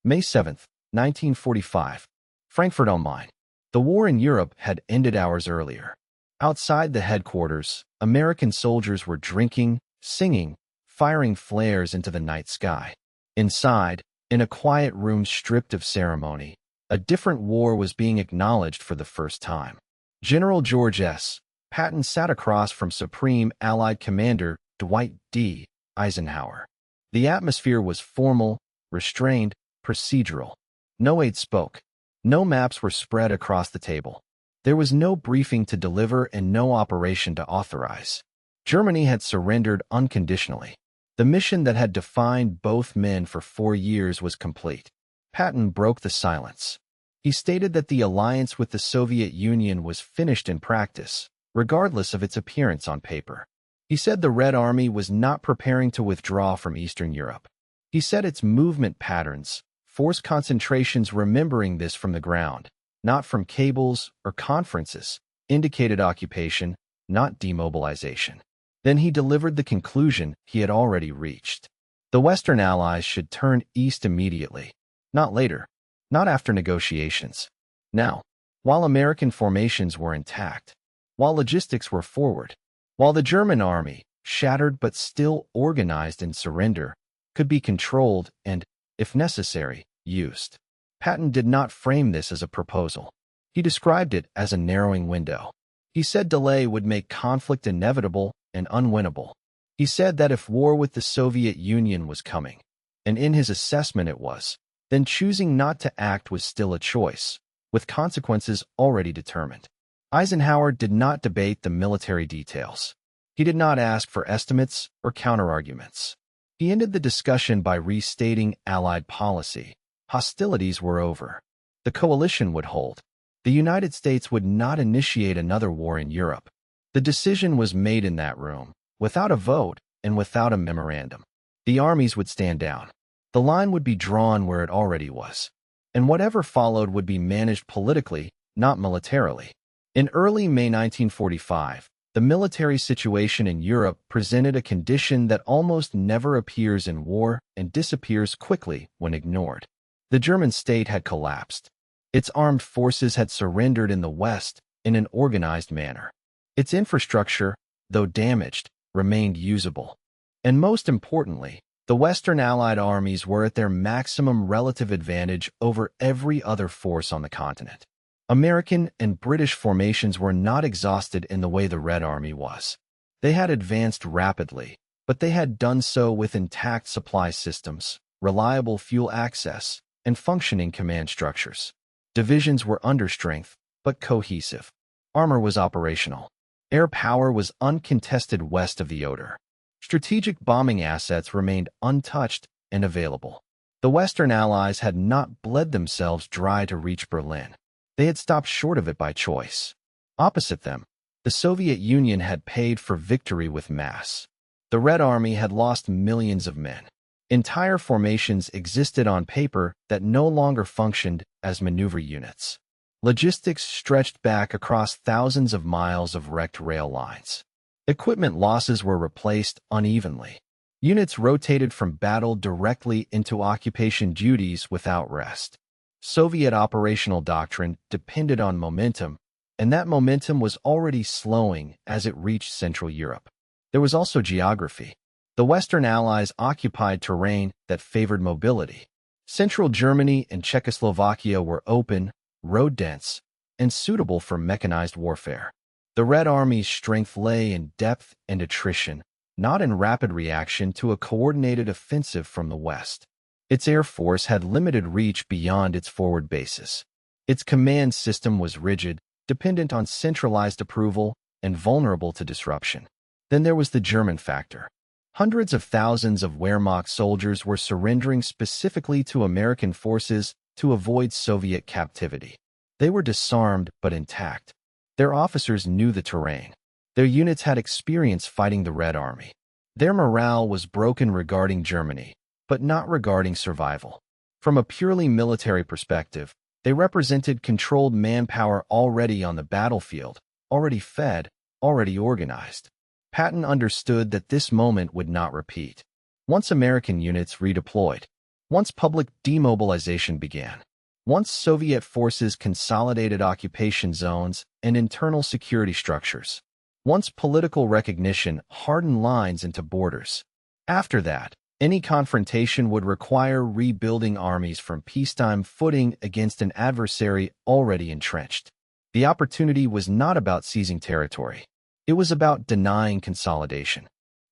May 7, 1945. Frankfurt am Main. The war in Europe had ended hours earlier. Outside the headquarters, American soldiers were drinking, singing, firing flares into the night sky. Inside, in a quiet room stripped of ceremony, a different war was being acknowledged for the first time. General George S. Patton sat across from Supreme Allied Commander Dwight D. Eisenhower. The atmosphere was formal, restrained, procedural. No aide spoke. No maps were spread across the table. There was no briefing to deliver and no operation to authorize. Germany had surrendered unconditionally. The mission that had defined both men for 4 years was complete. Patton broke the silence. He stated that the alliance with the Soviet Union was finished in practice, regardless of its appearance on paper. He said the Red Army was not preparing to withdraw from Eastern Europe. He said its movement patterns, force concentrations remembering this from the ground, not from cables or conferences, indicated occupation, not demobilization. Then he delivered the conclusion he had already reached. The Western Allies should turn east immediately, not later, not after negotiations. Now, while American formations were intact, while logistics were forward, while the German army, shattered but still organized in surrender, could be controlled and, if necessary, used. Patton did not frame this as a proposal. He described it as a narrowing window. He said delay would make conflict inevitable and unwinnable. He said that if war with the Soviet Union was coming, and in his assessment it was, then choosing not to act was still a choice, with consequences already determined. Eisenhower did not debate the military details. He did not ask for estimates or counterarguments. He ended the discussion by restating Allied policy. Hostilities were over. The coalition would hold. The United States would not initiate another war in Europe. The decision was made in that room, without a vote and without a memorandum. The armies would stand down. The line would be drawn where it already was. And whatever followed would be managed politically, not militarily. In early May 1945, the military situation in Europe presented a condition that almost never appears in war and disappears quickly when ignored. The German state had collapsed. Its armed forces had surrendered in the West in an organized manner. Its infrastructure, though damaged, remained usable. And most importantly, the Western Allied armies were at their maximum relative advantage over every other force on the continent. American and British formations were not exhausted in the way the Red Army was. They had advanced rapidly, but they had done so with intact supply systems, reliable fuel access, and functioning command structures. Divisions were understrength, but cohesive. Armor was operational. Air power was uncontested west of the Oder. Strategic bombing assets remained untouched and available. The Western Allies had not bled themselves dry to reach Berlin. They had stopped short of it by choice. Opposite them, the Soviet Union had paid for victory with mass. The Red Army had lost millions of men. Entire formations existed on paper that no longer functioned as maneuver units. Logistics stretched back across thousands of miles of wrecked rail lines. Equipment losses were replaced unevenly. Units rotated from battle directly into occupation duties without rest. Soviet operational doctrine depended on momentum, and that momentum was already slowing as it reached Central Europe. There was also geography. The Western Allies occupied terrain that favored mobility. Central Germany and Czechoslovakia were open, road-dense, and suitable for mechanized warfare. The Red Army's strength lay in depth and attrition, not in rapid reaction to a coordinated offensive from the West. Its air force had limited reach beyond its forward bases. Its command system was rigid, dependent on centralized approval, and vulnerable to disruption. Then there was the German factor. Hundreds of thousands of Wehrmacht soldiers were surrendering specifically to American forces to avoid Soviet captivity. They were disarmed but intact. Their officers knew the terrain. Their units had experience fighting the Red Army. Their morale was broken regarding Germany, but not regarding survival. From a purely military perspective, they represented controlled manpower already on the battlefield, already fed, already organized. Patton understood that this moment would not repeat. Once American units redeployed, Once public demobilization began, once Soviet forces consolidated occupation zones and internal security structures, once political recognition hardened lines into borders, after that, any confrontation would require rebuilding armies from peacetime footing against an adversary already entrenched. The opportunity was not about seizing territory. It was about denying consolidation,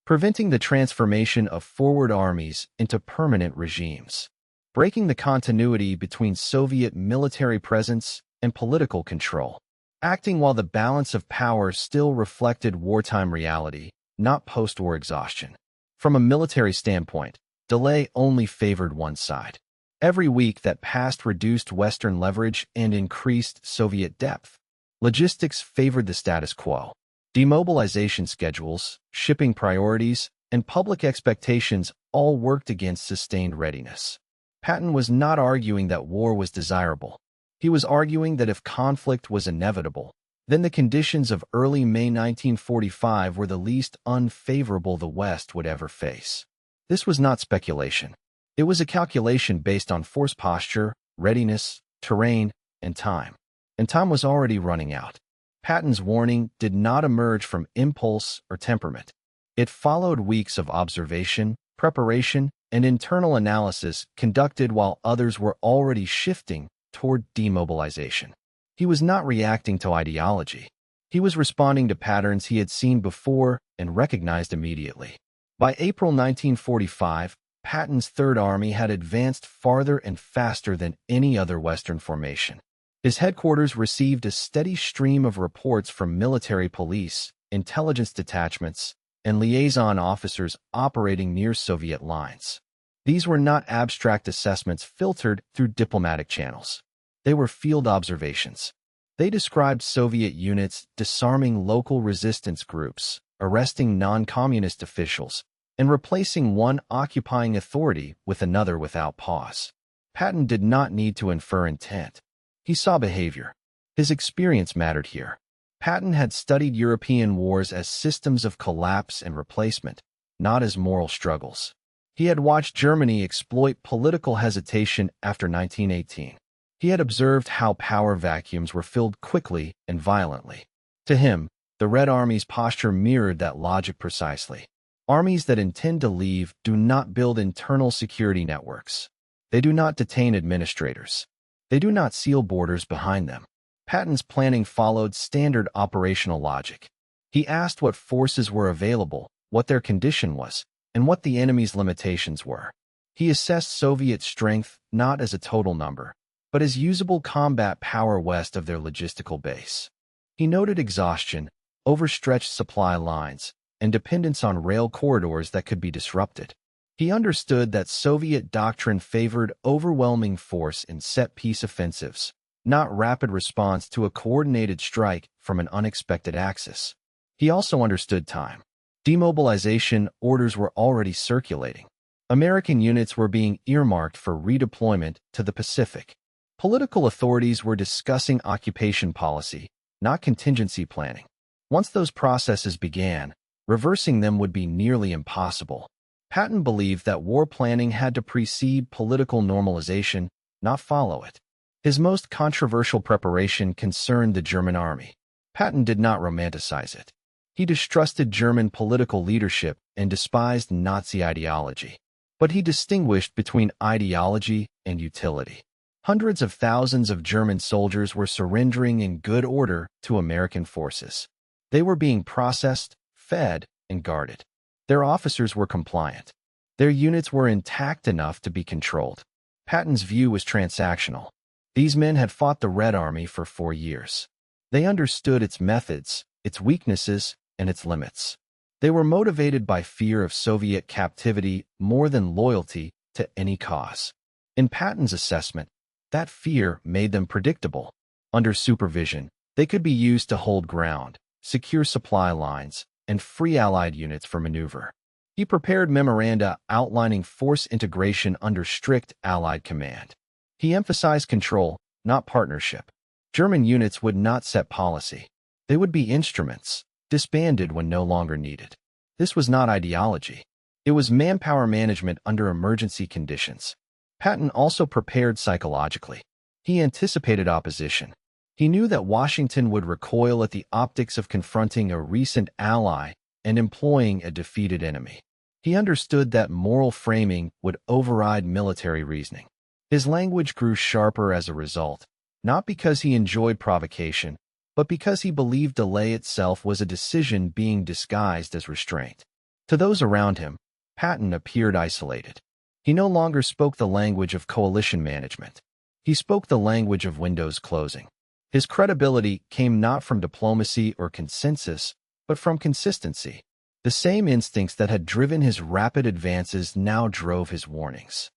preventing the transformation of forward armies into permanent regimes, breaking the continuity between Soviet military presence and political control, acting while the balance of power still reflected wartime reality, not post-war exhaustion. From a military standpoint, delay only favored one side. Every week that passed reduced Western leverage and increased Soviet depth. Logistics favored the status quo. Demobilization schedules, shipping priorities, and public expectations all worked against sustained readiness. Patton was not arguing that war was desirable. He was arguing that if conflict was inevitable, then the conditions of early May 1945 were the least unfavorable the West would ever face. This was not speculation. It was a calculation based on force posture, readiness, terrain, and time. And time was already running out. Patton's warning did not emerge from impulse or temperament. It followed weeks of observation, preparation, and internal analysis conducted while others were already shifting toward demobilization. He was not reacting to ideology. He was responding to patterns he had seen before and recognized immediately. By April 1945, Patton's Third Army had advanced farther and faster than any other Western formation. His headquarters received a steady stream of reports from military police, intelligence detachments, and liaison officers operating near Soviet lines. These were not abstract assessments filtered through diplomatic channels. They were field observations. They described Soviet units disarming local resistance groups, arresting non-communist officials, and replacing one occupying authority with another without pause. Patton did not need to infer intent. He saw behavior. His experience mattered here. Patton had studied European wars as systems of collapse and replacement, not as moral struggles. He had watched Germany exploit political hesitation after 1918. He had observed how power vacuums were filled quickly and violently. To him, the Red Army's posture mirrored that logic precisely. Armies that intend to leave do not build internal security networks. They do not detain administrators. They do not seal borders behind them. Patton's planning followed standard operational logic. He asked what forces were available, what their condition was, and what the enemy's limitations were. He assessed Soviet strength not as a total number, but as usable combat power west of their logistical base. He noted exhaustion, overstretched supply lines, and dependence on rail corridors that could be disrupted. He understood that Soviet doctrine favored overwhelming force in set-piece offensives, not rapid response to a coordinated strike from an unexpected axis. He also understood time. Demobilization orders were already circulating. American units were being earmarked for redeployment to the Pacific. Political authorities were discussing occupation policy, not contingency planning. Once those processes began, reversing them would be nearly impossible. Patton believed that war planning had to precede political normalization, not follow it. His most controversial preparation concerned the German army. Patton did not romanticize it. He distrusted German political leadership and despised Nazi ideology. But he distinguished between ideology and utility. Hundreds of thousands of German soldiers were surrendering in good order to American forces. They were being processed, fed, and guarded. Their officers were compliant. Their units were intact enough to be controlled. Patton's view was transactional. These men had fought the Red Army for 4 years. They understood its methods, its weaknesses, and its limits. They were motivated by fear of Soviet captivity more than loyalty to any cause. In Patton's assessment, that fear made them predictable. Under supervision, they could be used to hold ground, secure supply lines, and free Allied units for maneuver. He prepared memoranda outlining force integration under strict Allied command. He emphasized control, not partnership. German units would not set policy. They would be instruments, disbanded when no longer needed. This was not ideology. It was manpower management under emergency conditions. Patton also prepared psychologically. He anticipated opposition. He knew that Washington would recoil at the optics of confronting a recent ally and employing a defeated enemy. He understood that moral framing would override military reasoning. His language grew sharper as a result, not because he enjoyed provocation, but because he believed delay itself was a decision being disguised as restraint. To those around him, Patton appeared isolated. He no longer spoke the language of coalition management. He spoke the language of windows closing. His credibility came not from diplomacy or consensus, but from consistency. The same instincts that had driven his rapid advances now drove his warnings.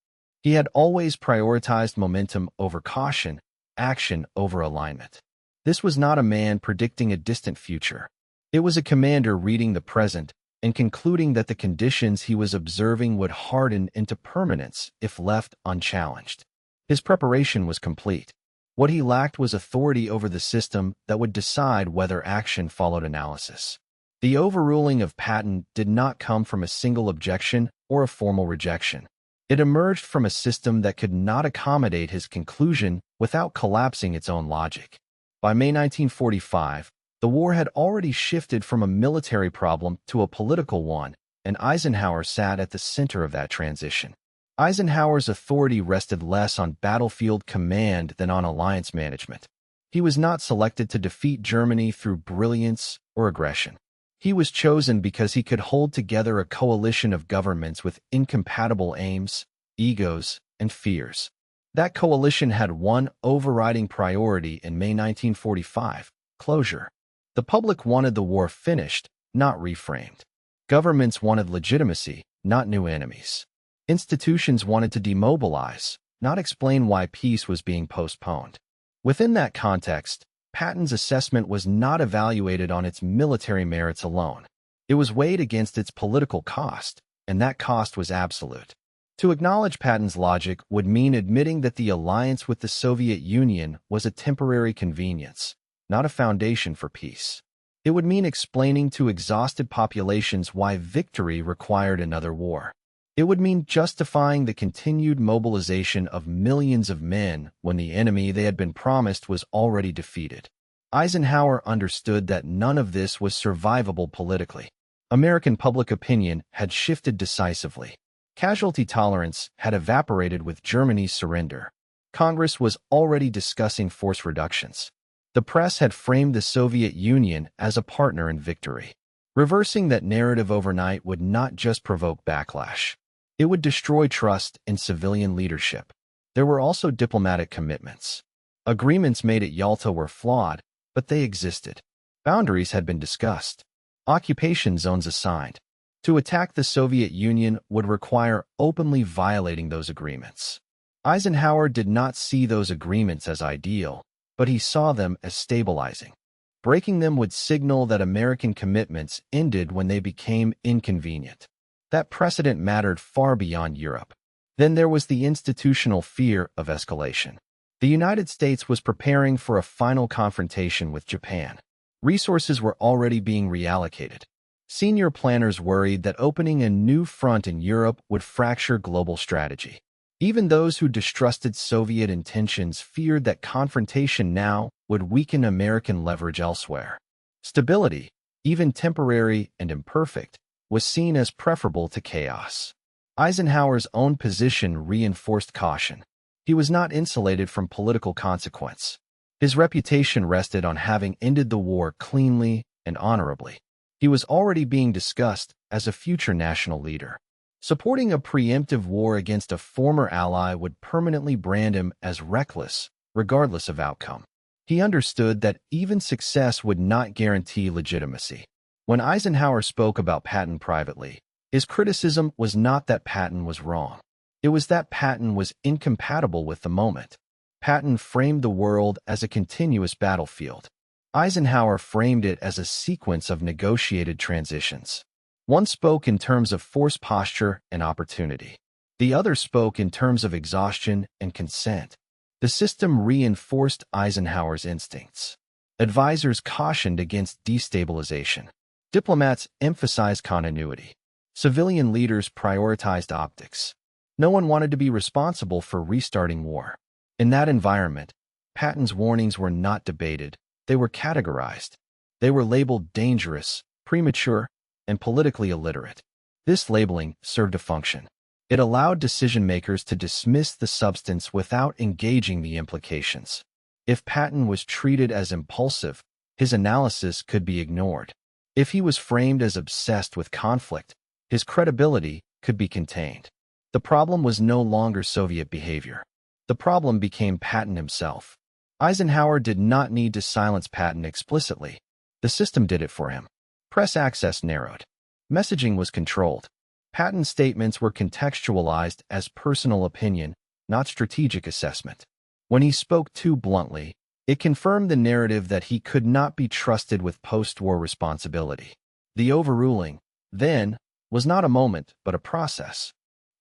He had always prioritized momentum over caution, action over alignment. This was not a man predicting a distant future. It was a commander reading the present and concluding that the conditions he was observing would harden into permanence if left unchallenged. His preparation was complete. What he lacked was authority over the system that would decide whether action followed analysis. The overruling of Patton did not come from a single objection or a formal rejection. It emerged from a system that could not accommodate his conclusion without collapsing its own logic. By May 1945, the war had already shifted from a military problem to a political one, and Eisenhower sat at the center of that transition. Eisenhower's authority rested less on battlefield command than on alliance management. He was not selected to defeat Germany through brilliance or aggression. He was chosen because he could hold together a coalition of governments with incompatible aims, egos, and fears. That coalition had one overriding priority in May 1945: closure. The public wanted the war finished, not reframed. Governments wanted legitimacy, not new enemies. Institutions wanted to demobilize, not explain why peace was being postponed. Within that context, Patton's assessment was not evaluated on its military merits alone. It was weighed against its political cost, and that cost was absolute. To acknowledge Patton's logic would mean admitting that the alliance with the Soviet Union was a temporary convenience, not a foundation for peace. It would mean explaining to exhausted populations why victory required another war. It would mean justifying the continued mobilization of millions of men when the enemy they had been promised was already defeated. Eisenhower understood that none of this was survivable politically. American public opinion had shifted decisively. Casualty tolerance had evaporated with Germany's surrender. Congress was already discussing force reductions. The press had framed the Soviet Union as a partner in victory. Reversing that narrative overnight would not just provoke backlash. It would destroy trust in civilian leadership. There were also diplomatic commitments. Agreements made at Yalta were flawed, but they existed. Boundaries had been discussed. Occupation zones assigned. To attack the Soviet Union would require openly violating those agreements. Eisenhower did not see those agreements as ideal, but he saw them as stabilizing. Breaking them would signal that American commitments ended when they became inconvenient. That precedent mattered far beyond Europe. Then there was the institutional fear of escalation. The United States was preparing for a final confrontation with Japan. Resources were already being reallocated. Senior planners worried that opening a new front in Europe would fracture global strategy. Even those who distrusted Soviet intentions feared that confrontation now would weaken American leverage elsewhere. Stability, even temporary and imperfect, was seen as preferable to chaos. Eisenhower's own position reinforced caution. He was not insulated from political consequence. His reputation rested on having ended the war cleanly and honorably. He was already being discussed as a future national leader. Supporting a preemptive war against a former ally would permanently brand him as reckless, regardless of outcome. He understood that even success would not guarantee legitimacy. When Eisenhower spoke about Patton privately, his criticism was not that Patton was wrong. It was that Patton was incompatible with the moment. Patton framed the world as a continuous battlefield. Eisenhower framed it as a sequence of negotiated transitions. One spoke in terms of force posture and opportunity. The other spoke in terms of exhaustion and consent. The system reinforced Eisenhower's instincts. Advisors cautioned against destabilization. Diplomats emphasized continuity. Civilian leaders prioritized optics. No one wanted to be responsible for restarting war. In that environment, Patton's warnings were not debated, they were categorized. They were labeled dangerous, premature, and politically illiterate. This labeling served a function. It allowed decision-makers to dismiss the substance without engaging the implications. If Patton was treated as impulsive, his analysis could be ignored. If he was framed as obsessed with conflict, his credibility could be contained. The problem was no longer Soviet behavior. The problem became Patton himself. Eisenhower did not need to silence Patton explicitly. The system did it for him. Press access narrowed. Messaging was controlled. Patton's statements were contextualized as personal opinion, not strategic assessment. When he spoke too bluntly, it confirmed the narrative that he could not be trusted with post-war responsibility. The overruling, then, was not a moment, but a process.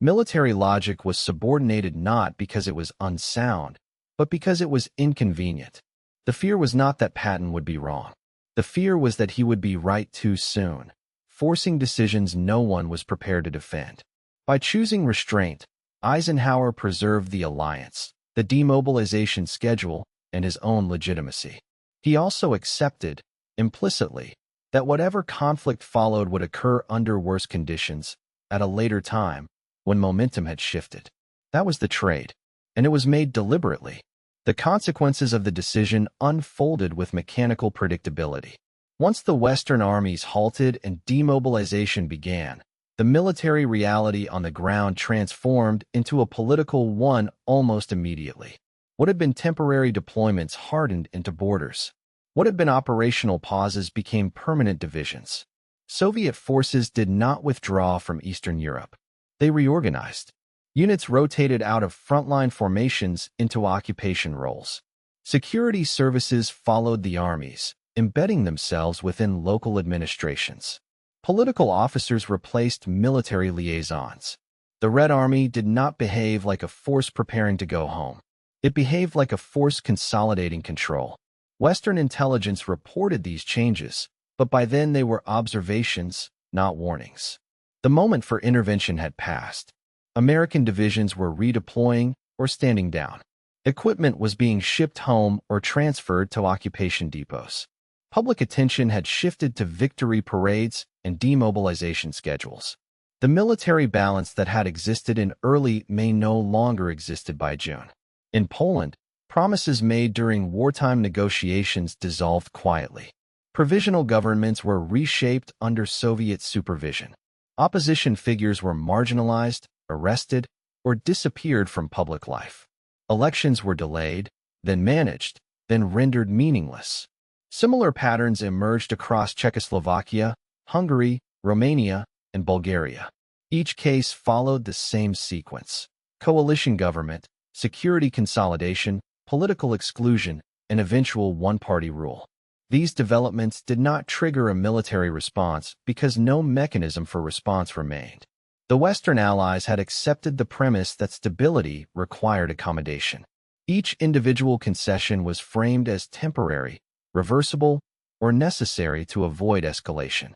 Military logic was subordinated not because it was unsound, but because it was inconvenient. The fear was not that Patton would be wrong. The fear was that he would be right too soon, forcing decisions no one was prepared to defend. By choosing restraint, Eisenhower preserved the alliance, the demobilization schedule, and his own legitimacy. He also accepted, implicitly, that whatever conflict followed would occur under worse conditions, at a later time, when momentum had shifted. That was the trade, and it was made deliberately. The consequences of the decision unfolded with mechanical predictability. Once the Western armies halted and demobilization began, the military reality on the ground transformed into a political one almost immediately. What had been temporary deployments hardened into borders. What had been operational pauses became permanent divisions. Soviet forces did not withdraw from Eastern Europe. They reorganized. Units rotated out of frontline formations into occupation roles. Security services followed the armies, embedding themselves within local administrations. Political officers replaced military liaisons. The Red Army did not behave like a force preparing to go home. It behaved like a force consolidating control. Western intelligence reported these changes, but by then they were observations, not warnings. The moment for intervention had passed. American divisions were redeploying or standing down. Equipment was being shipped home or transferred to occupation depots. Public attention had shifted to victory parades and demobilization schedules. The military balance that had existed in early May no longer existed by June. In Poland, promises made during wartime negotiations dissolved quietly. Provisional governments were reshaped under Soviet supervision. Opposition figures were marginalized, arrested, or disappeared from public life. Elections were delayed, then managed, then rendered meaningless. Similar patterns emerged across Czechoslovakia, Hungary, Romania, and Bulgaria. Each case followed the same sequence: coalition government, security consolidation, political exclusion, and eventual one-party rule. These developments did not trigger a military response because no mechanism for response remained. The Western Allies had accepted the premise that stability required accommodation. Each individual concession was framed as temporary, reversible, or necessary to avoid escalation.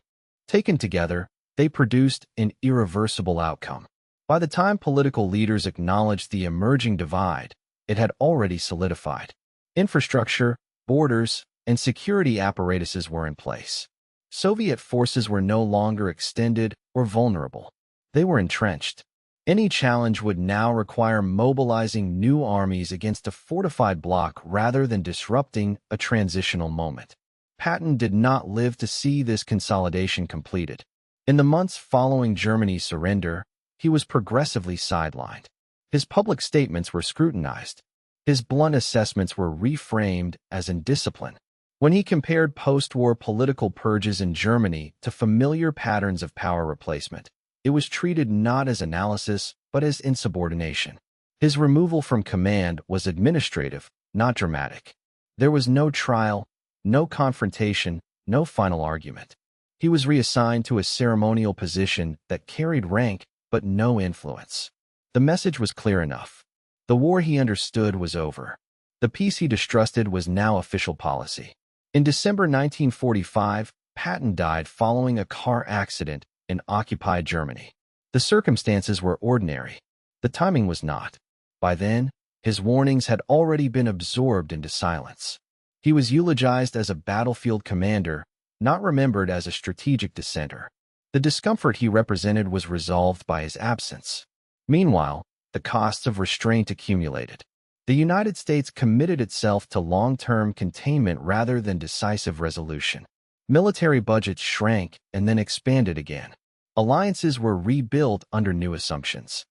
Taken together, they produced an irreversible outcome. By the time political leaders acknowledged the emerging divide, it had already solidified. Infrastructure, borders, and security apparatuses were in place. Soviet forces were no longer extended or vulnerable. They were entrenched. Any challenge would now require mobilizing new armies against a fortified bloc rather than disrupting a transitional moment. Patton did not live to see this consolidation completed. In the months following Germany's surrender, he was progressively sidelined. His public statements were scrutinized. His blunt assessments were reframed as indiscipline. When he compared post-war political purges in Germany to familiar patterns of power replacement, it was treated not as analysis, but as insubordination. His removal from command was administrative, not dramatic. There was no trial, no confrontation, no final argument. He was reassigned to a ceremonial position that carried rank but no influence. The message was clear enough. The war he understood was over. The peace he distrusted was now official policy. In December 1945, Patton died following a car accident in occupied Germany. The circumstances were ordinary. The timing was not. By then, his warnings had already been absorbed into silence. He was eulogized as a battlefield commander, not remembered as a strategic dissenter. The discomfort he represented was resolved by his absence. Meanwhile, the costs of restraint accumulated. The United States committed itself to long-term containment rather than decisive resolution. Military budgets shrank and then expanded again. Alliances were rebuilt under new assumptions.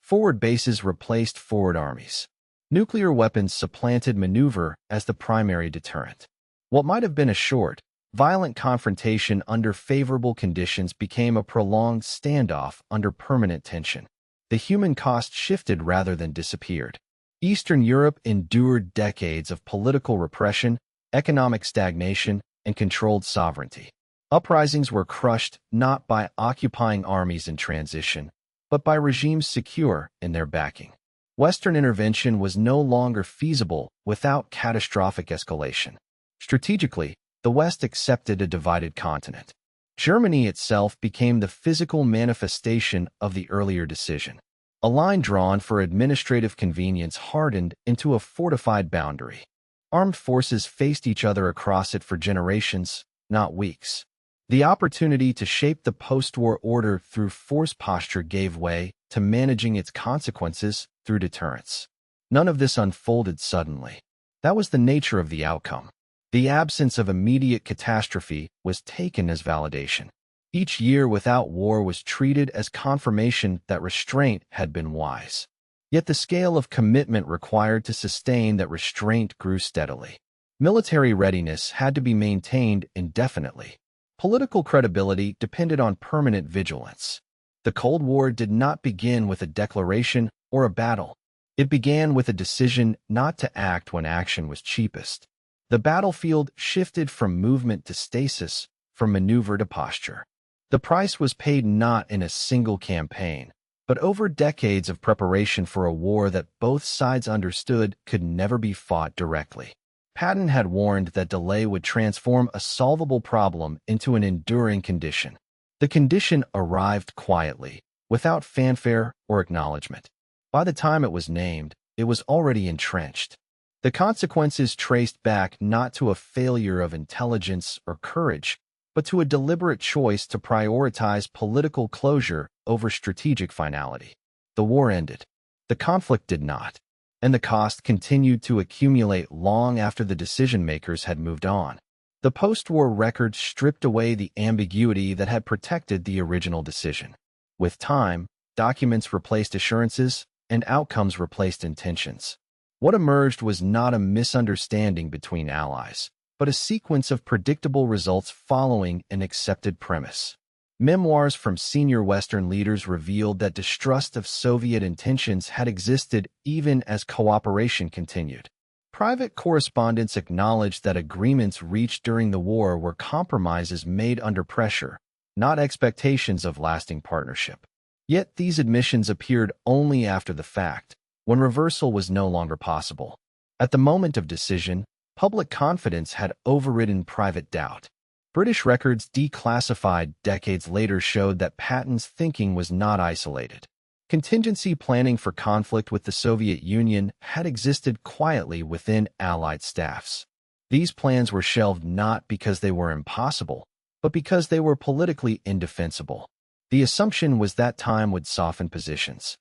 Forward bases replaced forward armies. Nuclear weapons supplanted maneuver as the primary deterrent. What might have been a short, violent confrontation under favorable conditions became a prolonged standoff under permanent tension. The human cost shifted rather than disappeared. Eastern Europe endured decades of political repression, economic stagnation, and controlled sovereignty. Uprisings were crushed not by occupying armies in transition, but by regimes secure in their backing. Western intervention was no longer feasible without catastrophic escalation. Strategically, the West accepted a divided continent. Germany itself became the physical manifestation of the earlier decision. A line drawn for administrative convenience hardened into a fortified boundary. Armed forces faced each other across it for generations, not weeks. The opportunity to shape the post-war order through force posture gave way to managing its consequences through deterrence. None of this unfolded suddenly. That was the nature of the outcome. The absence of immediate catastrophe was taken as validation. Each year without war was treated as confirmation that restraint had been wise. Yet the scale of commitment required to sustain that restraint grew steadily. Military readiness had to be maintained indefinitely. Political credibility depended on permanent vigilance. The Cold War did not begin with a declaration or a battle. It began with a decision not to act when action was cheapest. The battlefield shifted from movement to stasis, from maneuver to posture. The price was paid not in a single campaign, but over decades of preparation for a war that both sides understood could never be fought directly. Patton had warned that delay would transform a solvable problem into an enduring condition. The condition arrived quietly, without fanfare or acknowledgement. By the time it was named, it was already entrenched. The consequences traced back not to a failure of intelligence or courage, but to a deliberate choice to prioritize political closure over strategic finality. The war ended. The conflict did not, and the cost continued to accumulate long after the decision-makers had moved on. The post-war record stripped away the ambiguity that had protected the original decision. With time, documents replaced assurances, and outcomes replaced intentions. What emerged was not a misunderstanding between allies, but a sequence of predictable results following an accepted premise. Memoirs from senior Western leaders revealed that distrust of Soviet intentions had existed even as cooperation continued. Private correspondents acknowledged that agreements reached during the war were compromises made under pressure, not expectations of lasting partnership. Yet these admissions appeared only after the fact, when reversal was no longer possible. At the moment of decision, public confidence had overridden private doubt. British records declassified decades later showed that Patton's thinking was not isolated. Contingency planning for conflict with the Soviet Union had existed quietly within Allied staffs. These plans were shelved not because they were impossible, but because they were politically indefensible. The assumption was that time would soften positions.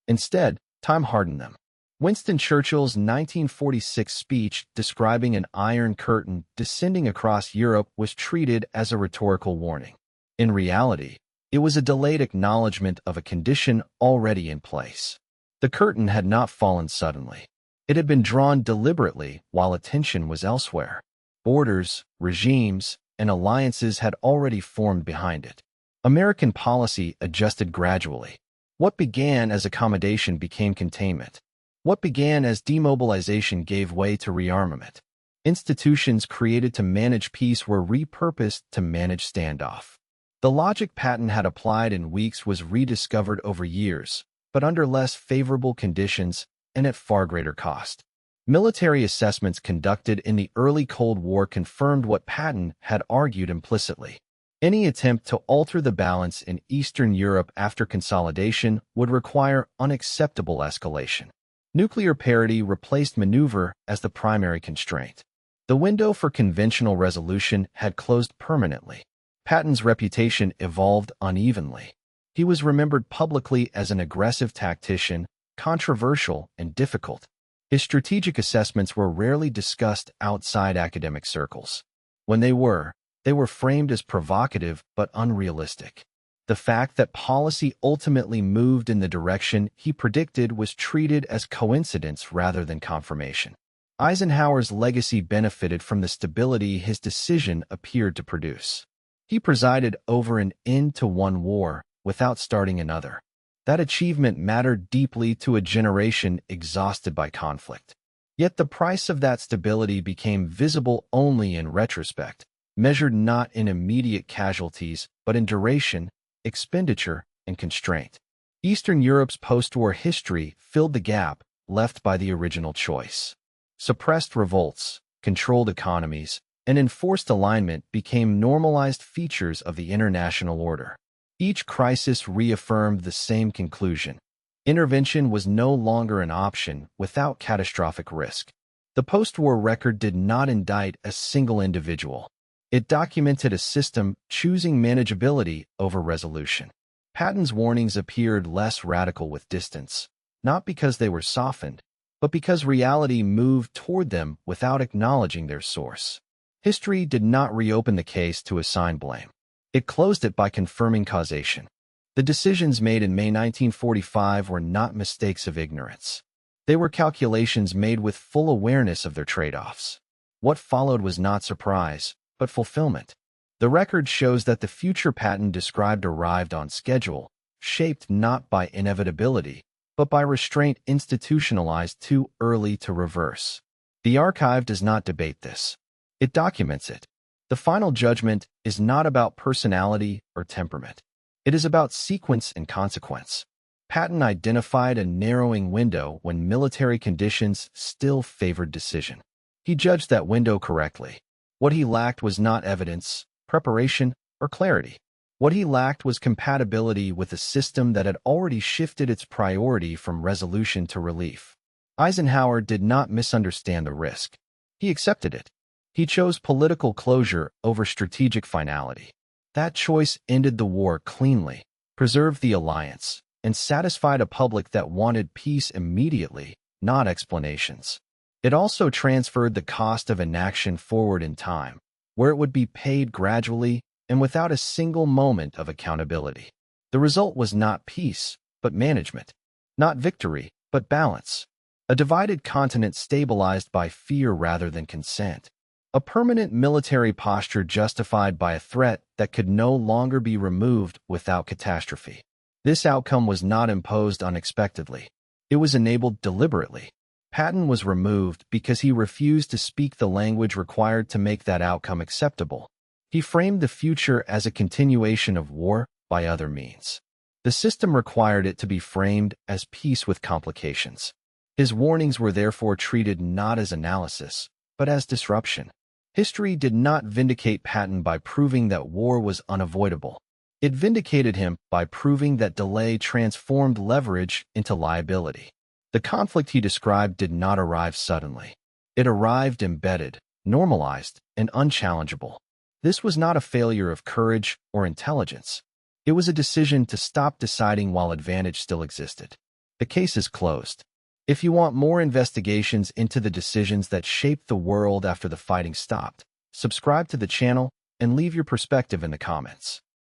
Instead, time hardened them. Winston Churchill's 1946 speech describing an Iron Curtain descending across Europe was treated as a rhetorical warning. In reality, it was a delayed acknowledgement of a condition already in place. The curtain had not fallen suddenly. It had been drawn deliberately while attention was elsewhere. Borders, regimes, and alliances had already formed behind it. American policy adjusted gradually. What began as accommodation became containment. What began as demobilization gave way to rearmament. Institutions created to manage peace were repurposed to manage standoff. The logic Patton had applied in weeks was rediscovered over years, but under less favorable conditions and at far greater cost. Military assessments conducted in the early Cold War confirmed what Patton had argued implicitly. Any attempt to alter the balance in Eastern Europe after consolidation would require unacceptable escalation. Nuclear parity replaced maneuver as the primary constraint. The window for conventional resolution had closed permanently. Patton's reputation evolved unevenly. He was remembered publicly as an aggressive tactician, controversial and difficult. His strategic assessments were rarely discussed outside academic circles. When they were framed as provocative but unrealistic. The fact that policy ultimately moved in the direction he predicted was treated as coincidence rather than confirmation. Eisenhower's legacy benefited from the stability his decision appeared to produce. He presided over an end to one war without starting another. That achievement mattered deeply to a generation exhausted by conflict. Yet the price of that stability became visible only in retrospect, measured not in immediate casualties, but in duration, expenditure, and constraint. Eastern Europe's post-war history filled the gap left by the original choice. Suppressed revolts, controlled economies, and enforced alignment became normalized features of the international order. Each crisis reaffirmed the same conclusion. Intervention was no longer an option without catastrophic risk. The post-war record did not indict a single individual. It documented a system choosing manageability over resolution. Patton's warnings appeared less radical with distance, not because they were softened, but because reality moved toward them without acknowledging their source. History did not reopen the case to assign blame. It closed it by confirming causation. The decisions made in May 1945 were not mistakes of ignorance. They were calculations made with full awareness of their trade-offs. What followed was not surprise, but fulfillment. The record shows that the future Patton described arrived on schedule, shaped not by inevitability, but by restraint institutionalized too early to reverse. The archive does not debate this. It documents it. The final judgment is not about personality or temperament. It is about sequence and consequence. Patton identified a narrowing window when military conditions still favored decision. He judged that window correctly. What he lacked was not evidence, preparation, or clarity. What he lacked was compatibility with a system that had already shifted its priority from resolution to relief. Eisenhower did not misunderstand the risk. He accepted it. He chose political closure over strategic finality. That choice ended the war cleanly, preserved the alliance, and satisfied a public that wanted peace immediately, not explanations. It also transferred the cost of inaction forward in time, where it would be paid gradually and without a single moment of accountability. The result was not peace, but management. Not victory, but balance. A divided continent stabilized by fear rather than consent. A permanent military posture justified by a threat that could no longer be removed without catastrophe. This outcome was not imposed unexpectedly. It was enabled deliberately. Patton was removed because he refused to speak the language required to make that outcome acceptable. He framed the future as a continuation of war by other means. The system required it to be framed as peace with complications. His warnings were therefore treated not as analysis, but as disruption. History did not vindicate Patton by proving that war was unavoidable. It vindicated him by proving that delay transformed leverage into liability. The conflict he described did not arrive suddenly. It arrived embedded, normalized, and unchallengeable. This was not a failure of courage or intelligence. It was a decision to stop deciding while advantage still existed. The case is closed. If you want more investigations into the decisions that shaped the world after the fighting stopped, subscribe to the channel and leave your perspective in the comments.